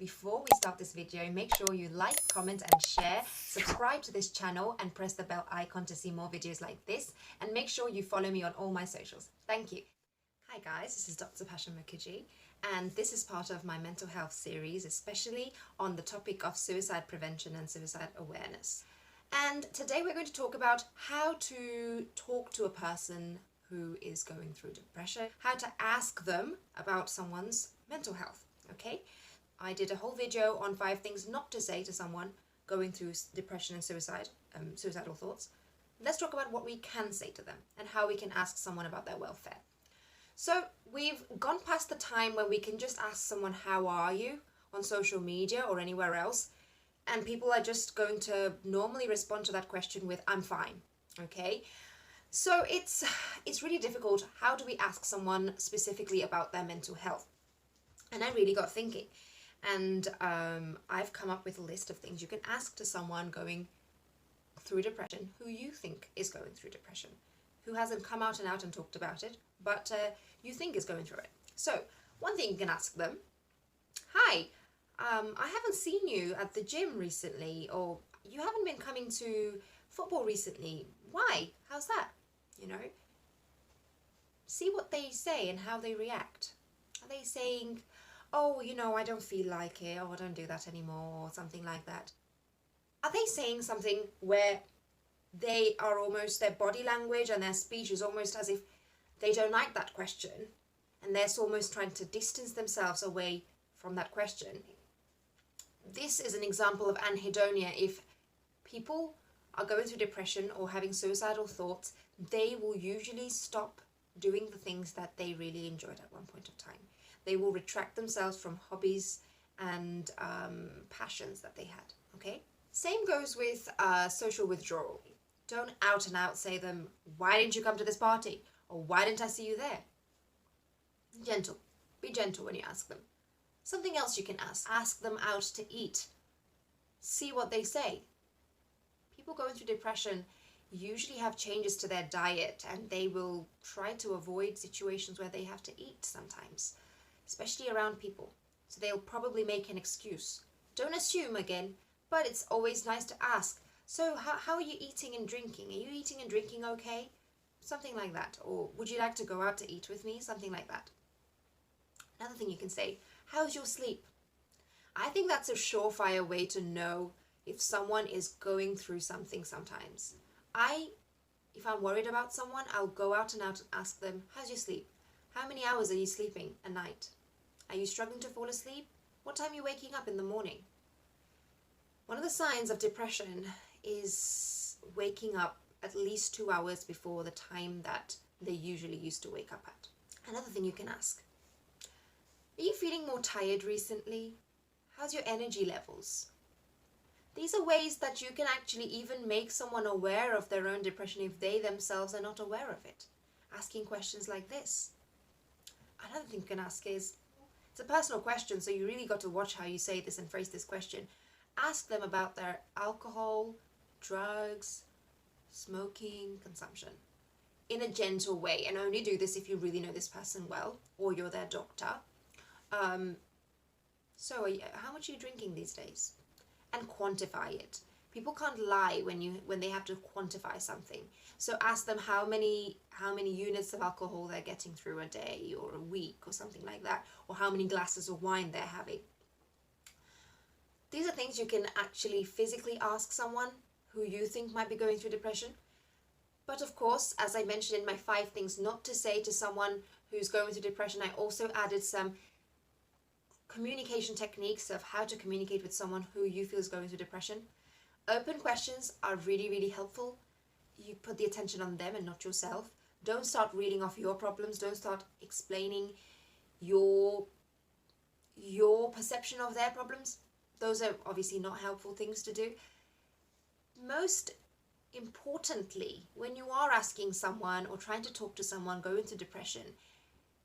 Before we start this video, make sure you like, comment and share, subscribe to this channel and press the bell icon to see more videos like this, and make sure you follow me on all my socials. Thank you. Hi guys, this is Dr. Pasha Mukherjee, and this is part of my mental health series, especially on the topic of suicide prevention and suicide awareness. And today we're going to talk about how to talk to a person who is going through depression, how to ask them about someone's mental health, okay? I did a whole video on 5 things not to say to someone going through depression and suicidal thoughts. Let's talk about what we can say to them and how we can ask someone about their welfare. So we've gone past the time when we can just ask someone, how are you, on social media or anywhere else, and people are just going to normally respond to that question with, I'm fine, okay? So it's really difficult. How do we ask someone specifically about their mental health? And I really got thinking. And I've come up with a list of things you can ask to someone going through depression who you think is going through depression, who hasn't come out and talked about it, but you think is going through it. So one thing you can ask them, hi, I haven't seen you at the gym recently, or you haven't been coming to football recently. Why? How's that? You know, see what they say and how they react. Are they saying, oh, you know, I don't feel like it, or I don't do that anymore, or something like that? Are they saying something where they are almost, their body language and their speech is almost as if they don't like that question, and they're almost trying to distance themselves away from that question? This is an example of anhedonia. If people are going through depression or having suicidal thoughts, they will usually stop doing the things that they really enjoyed at one point of time. They will retract themselves from hobbies and passions that they had, okay? Same goes with social withdrawal. Don't out and out say them, why didn't you come to this party? Or why didn't I see you there? Gentle. Be gentle when you ask them. Something else you can ask them out to eat. See what they say. People going through depression usually have changes to their diet, and they will try to avoid situations where they have to eat sometimes, especially around people. So they'll probably make an excuse. Don't assume again, but it's always nice to ask. So how are you eating and drinking? Are you eating and drinking okay? Something like that. Or would you like to go out to eat with me? Something like that. Another thing you can say, how's your sleep? I think that's a surefire way to know if someone is going through something sometimes. If I'm worried about someone, I'll go out and ask them, how's your sleep? How many hours are you sleeping a night? Are you struggling to fall asleep? What time are you waking up in the morning? One of the signs of depression is waking up at least 2 hours before the time that they usually used to wake up at. Another thing you can ask, are you feeling more tired recently? How's your energy levels? These are ways that you can actually even make someone aware of their own depression if they themselves are not aware of it. Asking questions like this. Another thing you can ask is, it's a personal question, so you really got to watch how you say this and phrase this question. Ask them about their alcohol, drugs, smoking consumption in a gentle way, and only do this if you really know this person well or you're their doctor. So how much are you drinking these days? And quantify it. People can't lie when they have to quantify something. So ask them how many units of alcohol they're getting through a day or a week or something like that, or how many glasses of wine they're having. These are things you can actually physically ask someone who you think might be going through depression. But of course, as I mentioned in my 5 things not to say to someone who's going through depression, I also added some communication techniques of how to communicate with someone who you feel is going through depression. Open questions are really, really helpful. You put the attention on them and not yourself. Don't start reading off your problems. Don't start explaining your perception of their problems. Those are obviously not helpful things to do. Most importantly, when you are asking someone or trying to talk to someone going through depression,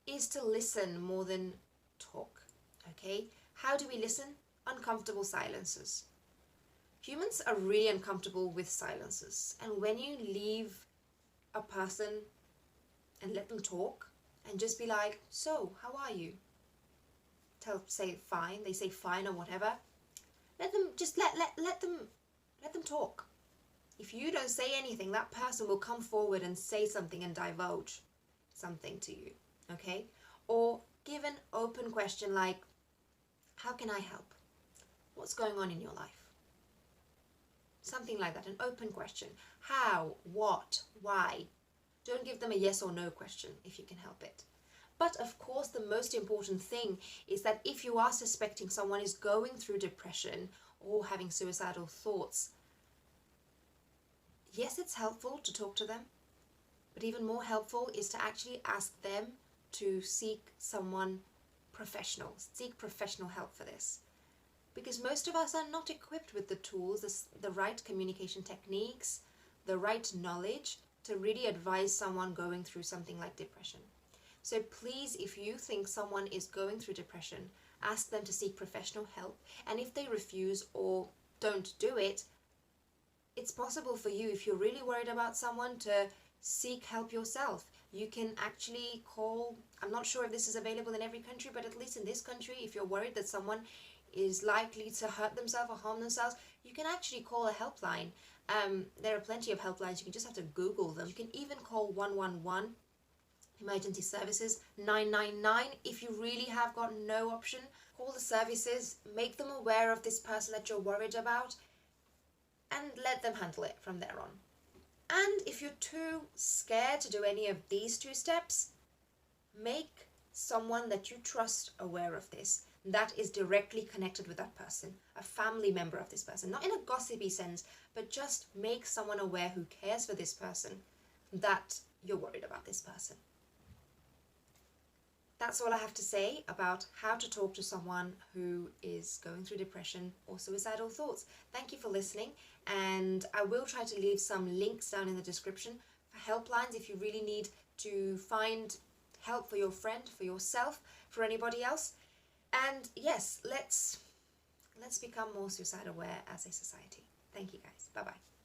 is to listen more than talk. Okay? How do we listen? Uncomfortable silences. Humans are really uncomfortable with silences, and when you leave a person and let them talk and just be like, so how are you? say fine, they say fine or whatever, let them just let them talk. If you don't say anything, that person will come forward and say something and divulge something to you, okay? Or give an open question like, how can I help? What's going on in your life? Something like that, an open question. How, what, why? Don't give them a yes or no question if you can help it. But of course, the most important thing is that if you are suspecting someone is going through depression or having suicidal thoughts, yes, it's helpful to talk to them, but even more helpful is to actually ask them to seek someone professional, seek professional help for this. Because most of us are not equipped with the tools, the right communication techniques, the right knowledge to really advise someone going through something like depression. So please, if you think someone is going through depression, ask them to seek professional help. And if they refuse or don't do it, it's possible for you, if you're really worried about someone, to seek help yourself. You can actually call, I'm not sure if this is available in every country, but at least in this country, if you're worried that someone is likely to hurt themselves or harm themselves, you can actually call a helpline. There are plenty of helplines. You can just have to Google them. You can even call 111, emergency services, 999. If you really have got no option, call the services, make them aware of this person that you're worried about, and let them handle it from there on. And if you're too scared to do any of these two steps, make someone that you trust aware of this, that is directly connected with that person, a family member of this person, not in a gossipy sense, but just make someone aware who cares for this person that you're worried about this person. That's all I have to say about how to talk to someone who is going through depression or suicidal thoughts. Thank you for listening, and I will try to leave some links down in the description for helplines if you really need to find help for your friend, for yourself, for anybody else. And yes, let's become more suicide aware as a society. Thank you guys. Bye-bye.